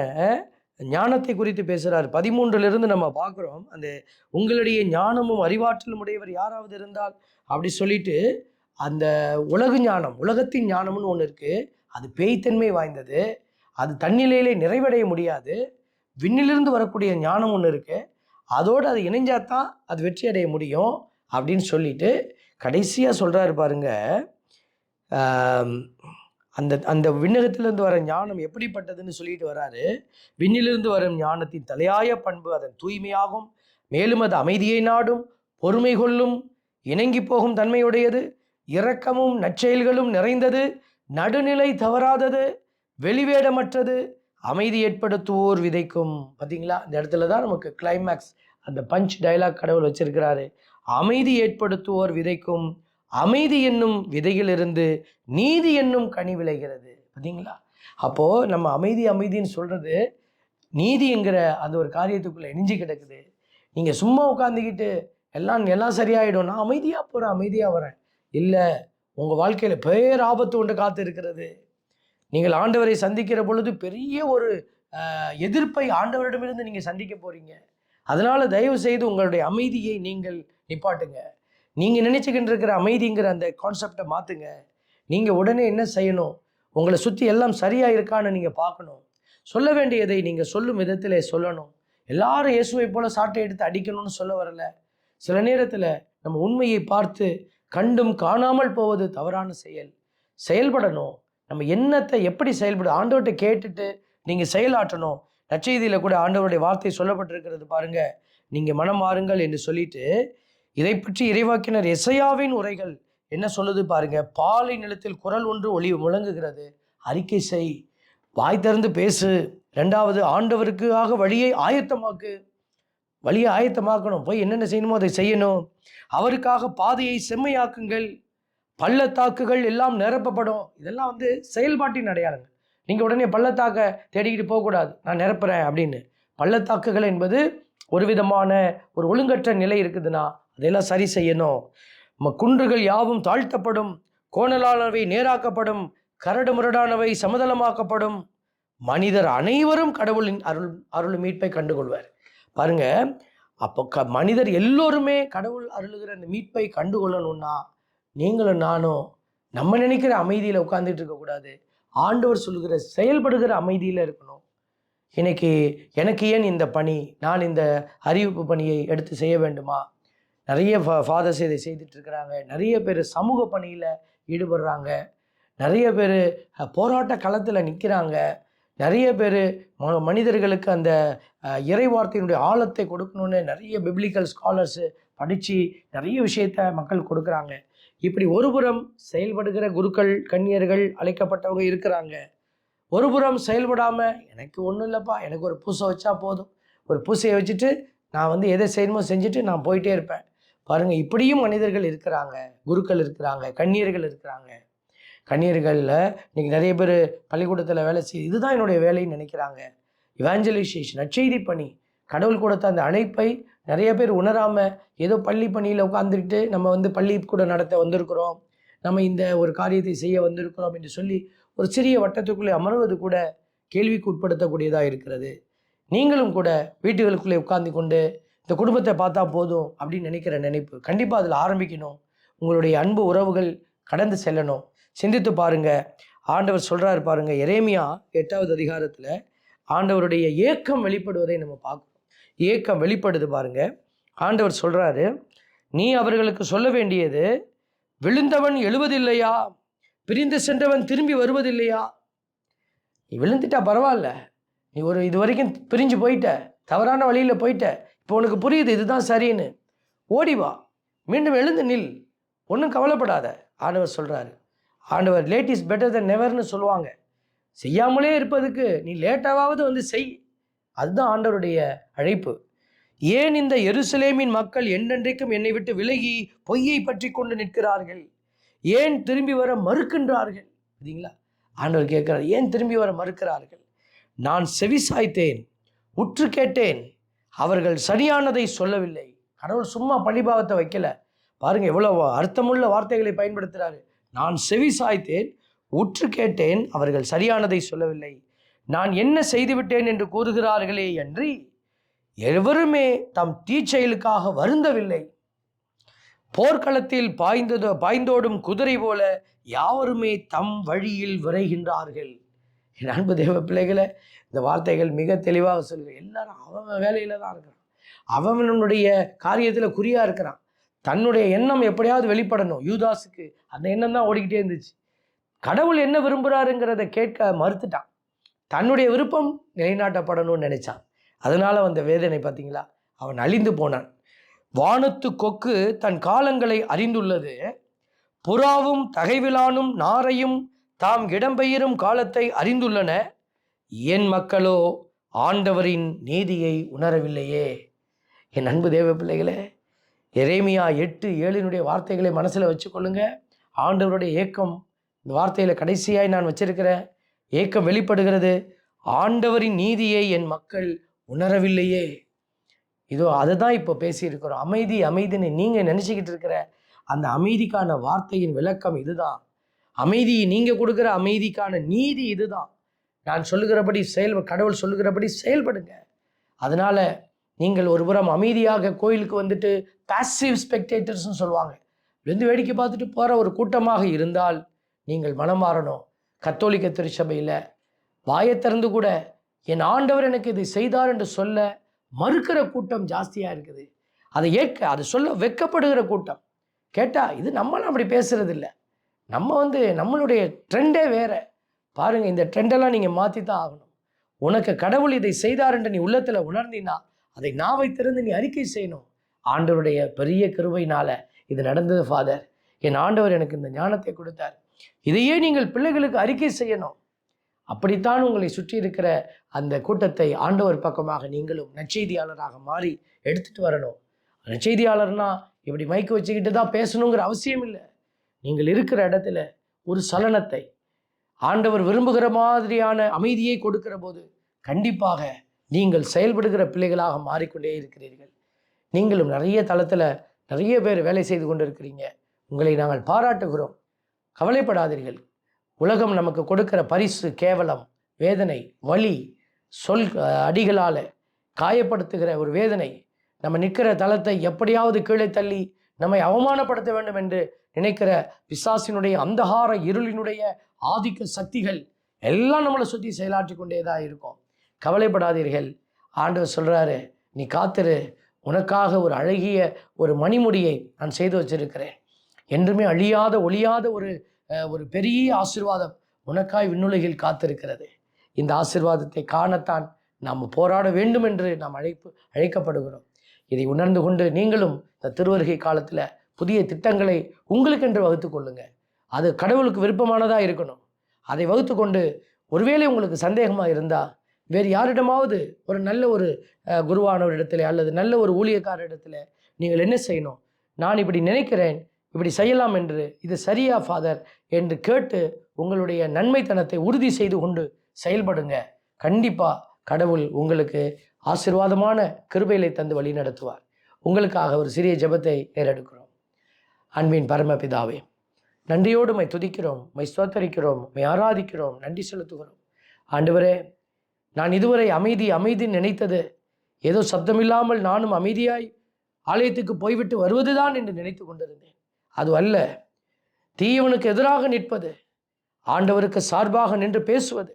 ஞானத்தை குறித்து பேசுகிறார். 13லிருந்து நம்ம பார்க்குறோம். அந்த உங்களுடைய ஞானமும் அறிவாற்றலும் உடையவர் யாராவது இருந்தால் அப்படி சொல்லிட்டு, அந்த உலகத்தின் ஞானம்னு ஒன்று இருக்குது. அது பேய்த்தன்மை வாய்ந்தது. அது தன்னிலையிலே நிறைவடைய முடியாது. விண்ணிலிருந்து வரக்கூடிய ஞானம் ஒன்று இருக்குது. அதோடு அது இணைஞ்சாதான் அது வெற்றி அடைய முடியும் அப்படின்னு சொல்லிட்டு கடைசியாக சொல்கிறாரு பாருங்க. அந்த அந்த விண்ணகத்திலிருந்து வர ஞானம் எப்படிப்பட்டதுன்னு சொல்லிட்டு வராரு. விண்ணிலிருந்து வரும் ஞானத்தின் தலையாய பண்பு அதன் தூய்மையாகும், மேலும் அது அமைதியை நாடும், பொறுமை கொள்ளும், இணங்கி போகும் தன்மையுடையது, இரக்கமும் நற்செயல்களும் நிறைந்தது, நடுநிலை தவறாதது, வெளிவேடமற்றது, அமைதி ஏற்படுத்துவோர் விதைக்கும். பார்த்தீங்களா, இந்த இடத்துல தான் நமக்கு கிளைமேக்ஸ், அந்த பஞ்ச் டைலாக் கடவுள் வச்சிருக்கிறாரு. அமைதி ஏற்படுத்துவோர் விதைக்கும், அமைதி என்னும் விதையிலிருந்து நீதி என்னும் கனி விளைகிறது. பார்த்தீங்களா, அப்போது நம்ம அமைதின்னு சொல்கிறது நீதி என்கிற அந்த ஒரு காரியத்துக்குள்ளே இணைஞ்சு கிடக்குது. நீங்கள் சும்மா உட்காந்துக்கிட்டு எல்லாம் சரியாயிடும், நான் அமைதியாக வரேன், இல்லை, உங்கள் வாழ்க்கையில் பேராபத்து ஒன்று காத்து இருக்கிறது. நீங்கள் ஆண்டவரை சந்திக்கிற பொழுது பெரிய ஒரு எதிர்ப்பை ஆண்டவரிடமிருந்து நீங்கள் சந்திக்க போகிறீங்க. அதனால் தயவு செய்து உங்களுடைய அமைதியை நீங்கள் நிப்பாட்டுங்க. நீங்கள் நினச்சிக்கிட்டு இருக்கிற அமைதிங்கிற அந்த கான்செப்டை மாற்றுங்க. நீங்கள் உடனே என்ன செய்யணும், உங்களை சுற்றி எல்லாம் சரியாக இருக்கான்னு நீங்கள் பார்க்கணும். சொல்ல வேண்டியதை நீங்கள் சொல்லும் விதத்தில் சொல்லணும். எல்லாரும் இயேசுவை போல் சாட்டை எடுத்து அடிக்கணும்னு சொல்ல வரல. சில நேரத்தில் நம்ம உண்மையை பார்த்து கண்டும் காணாமல் போவது தவறான செயல்படணும். நம்ம எண்ணத்தை எப்படி செயல்படும் ஆண்டவர்கிட்ட கேட்டுட்டு நீங்கள் செயலாற்றணும். நற்செய்தியில் கூட ஆண்டவருடைய வார்த்தை சொல்லப்பட்டிருக்கிறது பாருங்க. நீங்கள் மனம் மாறுங்கள் என்று சொல்லிட்டு, இதை பற்றி இறைவாக்கினர் எசையாவின் உரைகள் என்ன சொல்லுது பாருங்க. பாலை நிலத்தில் குரல் ஒன்று ஒளி முழங்குகிறது, அறிக்கை செய், வாய் திறந்து பேசு. 2வது, ஆண்டவருக்காக வழியை ஆயத்தமாக்கணும். போய் என்னென்ன செய்யணுமோ அதை செய்யணும். அவருக்காக பாதையை செம்மையாக்குங்கள், பள்ளத்தாக்குகள் எல்லாம் நிரப்பப்படும். இதெல்லாம் செயல்பாட்டின் அடையாளங்கள். நீங்கள் உடனே பள்ளத்தாக்கை தேடிக்கிட்டு போகக்கூடாது, நான் நிரப்புறேன் அப்படின்னு. பள்ளத்தாக்குகள் என்பது ஒரு விதமான ஒரு ஒழுங்கற்ற நிலை இருக்குதுன்னா அதையெல்லாம் சரி செய்யணும். குன்றுகள் யாவும் தாழ்த்தப்படும், கோணலானவை நேராக்கப்படும், கரடு முரடானவை சமதளமாக்கப்படும், மனிதர் அனைவரும் கடவுளின் அருள் மீட்பை கண்டுகொள்வார். பாருங்க, அப்போ மனிதர் எல்லோருமே கடவுள் அருளுகிற அந்த மீட்பை கண்டுகொள்ளணும்னா நீங்களும் நானும் நம்ம நினைக்கிற அமைதியில் உட்கார்ந்துட்டு இருக்கக்கூடாது. ஆண்டவர் சொல்லுகிற செயல்படுகிற அமைதியில் இருக்கணும். இன்னைக்கு எனக்கு ஏன் இந்த பணி, நான் இந்த அறிவிப்பு பணியை எடுத்து செய்ய வேண்டுமா? நிறைய ஃபாதர்ஸ் இதை செய்துட்டு இருக்கிறாங்க. நிறைய பேர் சமூக பணியில் ஈடுபடுறாங்க. நிறைய பேர் போராட்ட களத்தில் நிற்கிறாங்க. நிறைய பேர் மனிதர்களுக்கு அந்த இறைவார்த்தையினுடைய ஆழத்தை கொடுக்கணுன்னு நிறைய பிப்ளிக்கல் ஸ்காலர்ஸு படித்து நிறைய விஷயத்த மக்கள் கொடுக்குறாங்க. இப்படி ஒருபுறம் செயல்படுகிற குருக்கள், கன்னியர்கள், அழைக்கப்பட்டவங்க இருக்கிறாங்க. ஒருபுறம் செயல்படாமல், எனக்கு ஒன்றும் இல்லைப்பா, எனக்கு ஒரு பூசை வச்சா போதும், ஒரு பூசையை வச்சுட்டு நான் எதை செய்யணுமோ செஞ்சுட்டு நான் போயிட்டே இருப்பேன். பாருங்கள், இப்படியும் மனிதர்கள் இருக்கிறாங்க, குருக்கள் இருக்கிறாங்க, கன்னியர்கள் இருக்கிறாங்க. கன்னியர்களில் இன்றைக்கி நிறைய பேர் பள்ளிக்கூடத்தில் வேலை செய்ய இதுதான் என்னுடைய வேலைன்னு நினைக்கிறாங்க. இவாஞ்சலைசேஷன், நற்செய்தி பணி, கடவுள் கொடுத்த அந்த அழைப்பை நிறைய பேர் உணராமல் ஏதோ பள்ளி பணியில் உட்காந்துக்கிட்டு நம்ம பள்ளிக்கூடம் நடத்த வந்திருக்கிறோம், நம்ம இந்த ஒரு காரியத்தை செய்ய வந்திருக்கிறோம் என்று சொல்லி ஒரு சிறிய வட்டத்துக்குள்ளே அமர்வது கூட கேள்விக்கு உட்படுத்தக்கூடியதாக இருக்கிறது. நீங்களும் கூட வீட்டுகளுக்குள்ளே உட்கார்ந்து கொண்டு இந்த குடும்பத்தை பார்த்தா போதும் அப்படின்னு நினைக்கிற நினைப்பு கண்டிப்பாக அதில் ஆரம்பிக்கணும். உங்களுடைய அன்பு உறவுகள் கடந்து செல்லணும். சிந்தித்து பாருங்க. ஆண்டவர் சொல்றாரு பாருங்க, எரேமியா 8வது அதிகாரத்தில் ஆண்டவருடைய ஏக்கம் வெளிப்படுவதை நம்ம பார்க்கணும். ஏக்கம் வெளிப்படுது பாருங்க. ஆண்டவர் சொல்றாரு, நீ அவர்களுக்கு சொல்ல வேண்டியது, விழுந்தவன் எழுவதில்லையா, பிரிந்து சென்றவன் திரும்பி வருவதில்லையா? நீ விழுந்துட்டா பரவாயில்ல, நீ இது வரைக்கும் பிரிஞ்சு போயிட்ட, தவறான வழியில் போயிட்ட, இப்போ உனக்கு புரியுது இதுதான் சரின்னு, ஓடி வா, மீண்டும் எழுந்து நில், ஒன்றும் கவலைப்படாத. ஆண்டவர் சொல்கிறாரு. ஆண்டவர் லேட் இஸ் பெட்டர் தென் நெவர்னு சொல்லுவாங்க. செய்யாமலே இருப்பதுக்கு நீ லேட்டாவது வந்து செய். அதுதான் ஆண்டவருடைய அழைப்பு. ஏன் இந்த எருசலேமின் மக்கள் என்றென்றைக்கும் என்னை விட்டு விலகி பொய்யை பற்றி கொண்டு நிற்கிறார்கள்? ஏன் திரும்பி வர மறுக்கின்றார்கள்? சரிங்களா? ஆண்டவர் கேட்கிறார், ஏன் திரும்பி வர மறுக்கிறார்கள்? நான் செவி சாய்த்தேன், உற்று கேட்டேன், அவர்கள் சரியானதை சொல்லவில்லை. கடவுள் சும்மா பழிபாவத்தை வைக்கல பாருங்க, எவ்வளவு அர்த்தமுள்ள வார்த்தைகளை பயன்படுத்துகிறாரு. நான் செவி சாய்த்தேன், உற்று கேட்டேன், அவர்கள் சரியானதை சொல்லவில்லை. நான் என்ன செய்துவிட்டேன் என்று கூறுகிறார்களே அன்றி எவருமே தம் தீச்செயலுக்காக வருந்தவில்லை. போர்க்களத்தில் பாய்ந்தோடும் குதிரை போல யாவருமே தம் வழியில் விரைகின்றார்கள். என் அன்பு தேவ பிள்ளைகளை, இந்த வார்த்தைகள் மிக தெளிவாக சொல்லுங்க. எல்லாரும் அவன் வேலையில தான் இருக்கிறான், அவனுடைய காரியத்தில் குறியா இருக்கிறான். தன்னுடைய எண்ணம் எப்படியாவது வெளிப்படணும். யூதாஸுக்கு அந்த எண்ணம் தான் ஓடிக்கிட்டே இருந்துச்சு. கடவுள் என்ன விரும்புகிறாருங்கிறத கேட்க மறுத்துட்டான். தன்னுடைய விருப்பம் நிலைநாட்டப்படணும்னு நினைச்சான். அதனால வந்த வேதனை பார்த்தீங்களா? அவன் அழிந்து போனான். வானத்து கொக்கு தன் காலங்களை அறிந்துள்ளது, புறாவும் தகைவிலானும் நாரையும் தாம் இடம்பெயரும் காலத்தை அறிந்துள்ளன. என் மக்களோ ஆண்டவரின் நீதியை உணரவில்லையே. என் அன்பு தேவ பிள்ளைகளே, எரேமியா 8:7 வார்த்தைகளை மனசில் வச்சுக்கொள்ளுங்க. ஆண்டவருடைய ஏக்கம் இந்த வார்த்தையில் கடைசியாய் நான் வச்சிருக்கிறேன். ஏக்கம் வெளிப்படுகிறது, ஆண்டவரின் நீதியை என் மக்கள் உணரவில்லையே. இதோ அதை தான் இப்போ பேசியிருக்கிறோம். அமைதி அமைதின்னு நீங்கள் நினச்சிக்கிட்டு இருக்கிற அந்த அமைதிக்கான வார்த்தையின் விளக்கம் இதுதான். அமைதி நீங்கள் கொடுக்குற அமைதிக்கான நீதி இதுதான். நான் சொல்லுகிறபடி கடவுள் சொல்லுகிறபடி செயல்படுங்க. அதனால நீங்கள் ஒருபுறம் அமைதியாக கோயிலுக்கு வந்துட்டு பாசிவ் ஸ்பெக்டேட்டர்ஸ்னு சொல்லுவாங்க, வேடிக்கை பார்த்துட்டு போகிற ஒரு கூட்டமாக இருந்தால் நீங்கள் மனம் மாறணும். கத்தோலிக்க திருச்சபையில் வாயை திறந்து கூட என் ஆண்டவர் எனக்கு இதை செய்தார் என்று சொல்ல மறுக்கிற கூட்டம் ஜாஸ்தியாக இருக்குது. அதை அதை சொல்ல வெட்கப்படுகிற கூட்டம். கேட்டால் இது நம்மளாம் அப்படி பேசுறது இல்லை, நம்மளுடைய ட்ரெண்டே வேற. பாருங்க, இந்த ட்ரெண்டெல்லாம் நீங்கள் மாற்றி தான் ஆகணும். உனக்கு கடவுள் இதை செய்தார் என்று நீ உள்ளத்தில் உணர்ந்தினா அதை நாவை திறந்து நீ அறிக்கை செய்யணும். ஆண்டவருடைய பெரிய கிருபையினால இது நடந்தது ஃபாதர், என் ஆண்டவர் எனக்கு இந்த ஞானத்தை கொடுத்தார், இதையே நீங்கள் பிள்ளைகளுக்கு அறிக்கை செய்யணும். அப்படித்தான் உங்களை சுற்றி இருக்கிற அந்த கூட்டத்தை ஆண்டவர் பக்கமாக நீங்களும் நற்செய்தியாளராக மாறி எடுத்துட்டு வரணும். நற்செய்தியாளர்னா இப்படி மைக்கு வச்சுக்கிட்டு தான் பேசணுங்கிற அவசியம் இல்லை. நீங்கள் இருக்கிற இடத்துல ஒரு சலனத்தை ஆண்டவர் விரும்புகிற மாதிரியான அமைதியை கொடுக்கிற போது கண்டிப்பாக நீங்கள் செயல்படுகிற பிள்ளைகளாக மாறிக்கொண்டே இருக்கிறீர்கள். நீங்களும் நிறைய தளத்தில் நிறைய பேர் வேலை செய்து கொண்டு இருக்கிறீங்க. உங்களை நாங்கள் பாராட்டுகிறோம். கவலைப்படாதீர்கள். உலகம் நமக்கு கொடுக்கிற பரிசு கேவலம், வேதனை, வலி, அடிகளால் காயப்படுத்துகிற ஒரு வேதனை. நம்ம நிற்கிற தளத்தை எப்படியாவது கீழே தள்ளி நம்மை அவமானப்படுத்த வேண்டும் என்று நினைக்கிற பிசாசினுடைய அந்தகார இருளினுடைய ஆதிக்க சக்திகள் எல்லாம் நம்மளை சுற்றி செயலாற்றி கொண்டே தான் இருக்கும். கவலைப்படாதீர்கள். ஆண்டவர் சொல்கிறாரு, நீ காத்திரு, உனக்காக ஒரு அழகிய ஒரு மணிமுடியை நான் செய்து வச்சிருக்கிறேன். என்றுமே அழியாத ஒளியாத ஒரு பெரிய ஆசீர்வாதம் உனக்காய் விண்ணுலகில் காத்திருக்கிறது. இந்த ஆசீர்வாதத்தை காணத்தான் நாம் போராட வேண்டும் என்று நாம் அழைக்கப்படுகிறோம். இதை உணர்ந்து கொண்டு நீங்களும் இந்த திருவருகை காலத்தில் புதிய திட்டங்களை உங்களுக்கென்று வகுத்து கொள்ளுங்க. அது கடவுளுக்கு விருப்பமானதாக இருக்கணும். அதை வகுத்து கொண்டு ஒருவேளை உங்களுக்கு சந்தேகமாக இருந்தால் வேறு யாரிடமாவது ஒரு நல்ல ஒரு குருவானவரிடத்துல அல்லது நல்ல ஒரு ஊழியக்காரரிடத்துல நீங்கள் என்ன செய்யணும், நான் இப்படி நினைக்கிறேன், இப்படி செய்யலாம் என்று, இது சரியா ஃபாதர் என்று கேட்டு உங்களுடைய நன்மைத்தனத்தை உறுதி செய்து கொண்டு செயல்படுங்க. கண்டிப்பாக கடவுள் உங்களுக்கு ஆசீர்வாதமான கிருபைகளை தந்து வழி நடத்துவார். உங்களுக்காக ஒரு சிறிய ஜெபத்தை ஏறெடுக்கிறோம். அன்பின் பரமபிதாவே, நன்றியோடு மை துதிக்கிறோம், மை ஸ்தோத்தரிக்கிறோம், மை ஆராதிக்கிறோம், நன்றி செலுத்துகிறோம். ஆண்டவரே, நான் இதுவரை அமைதி நினைத்தது ஏதோ சப்தமில்லாமல் நானும் அமைதியாய் ஆலயத்துக்கு போய்விட்டு வருவதுதான் என்று நினைத்து கொண்டிருந்தேன். அது அல்ல, தீயவனுக்கு எதிராக நிற்பது, ஆண்டவருக்கு சார்பாக நின்று பேசுவது.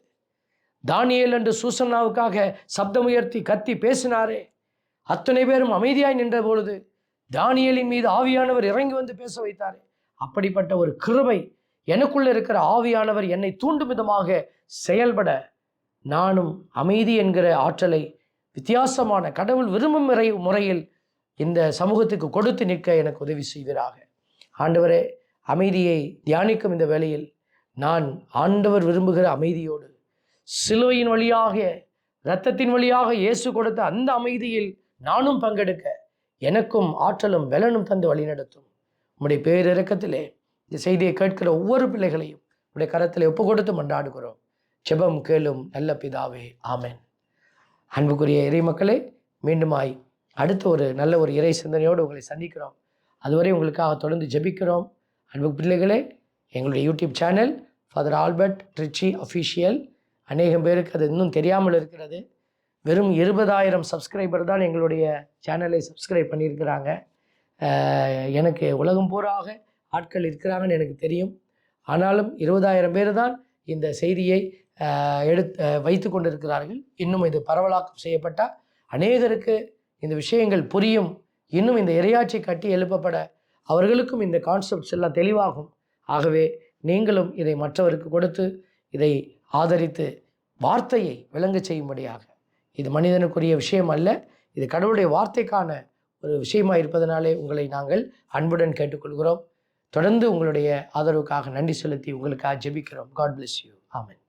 தானியேல் என்று சூசன்னாவுக்காக சப்தம் உயர்த்தி கத்தி பேசினாரே, அத்தனை பேரும் அமைதியாய் நின்ற பொழுது தானியேலின் மீது ஆவியானவர் இறங்கி வந்து பேச வைத்தாரே, அப்படிப்பட்ட ஒரு கிருபை எனக்குள்ள இருக்கிற ஆவியானவர் என்னை தூண்டும் விதமாக செயல்பட நானும் அமைதி என்கிற ஆற்றலை வித்தியாசமான கடவுள் விரும்பும் முறையில் இந்த சமூகத்துக்கு கொடுத்து நிற்க எனக்கு உதவி செய்வீராக. ஆண்டவரே, அமைதியை தியானிக்கும் இந்த வேளையில் நான் ஆண்டவர் விரும்புகிற அமைதியோடு சிலுவையின் வழியாக இரத்தத்தின் வழியாக இயேசு கொடுத்த அந்த அமைதியில் நானும் பங்கெடுக்க எனக்கும் ஆற்றலும் பலனும் தந்து வழிநடத்தும். உம்முடைய பேரிரக்கத்திலே இந்த செய்தியை கேட்கிற ஒவ்வொரு பிள்ளைகளையும் உடைய கரத்திலே ஒப்பு கொடுத்து மன்றாடுகிறோம். ஜெபம் கேளும் நல்ல பிதாவே, ஆமென். அன்புக்குரிய இறை மக்களே, மீண்டுமாய் அடுத்த ஒரு நல்ல ஒரு இறை சிந்தனையோடு உங்களை சந்திக்கிறோம். அதுவரை உங்களுக்காக தொடர்ந்து ஜெபிக்கிறோம். அன்பு பிள்ளைகளே, எங்களுடைய YouTube channel father Albert Richie official, அநேகம் பேருக்கு அது இன்னும் தெரியாமல் இருக்கிறது. வெறும் 20,000 சப்ஸ்கிரைபர் தான் எங்களுடைய சேனலை சப்ஸ்கிரைப் பண்ணியிருக்கிறாங்க. எனக்கு உலகம் பூராக ஆட்கள் இருக்கிறாங்கன்னு எனக்கு தெரியும். ஆனாலும் 20,000 பேர் தான் இந்த செய்தியை வைத்து கொண்டிருக்கிறார்கள். இன்னும் இது பரவலாக்கம் செய்யப்பட்டால் அநேகருக்கு இந்த விஷயங்கள் புரியும். இன்னும் இந்த இறையாட்சி கட்டி எழுப்பப்பட அவர்களுக்கும் இந்த கான்செப்ட்ஸ் எல்லாம் தெளிவாகும். ஆகவே நீங்களும் இதை மற்றவருக்கு கொடுத்து இதை ஆதரித்து வார்த்தையை விளங்க செய்யும்படியாக, இது மனிதனுக்குரிய விஷயம் அல்ல, இது கடவுளுடைய வார்த்தைக்கான ஒரு விஷயமாக இருப்பதனாலே உங்களை நாங்கள் அன்புடன் கேட்டுக்கொள்கிறோம். தொடர்ந்து உங்களுடைய ஆதரவுக்காக நன்றி செலுத்தி உங்களுக்காக ஜெபிக்கிறோம். God bless you. ஆமென்.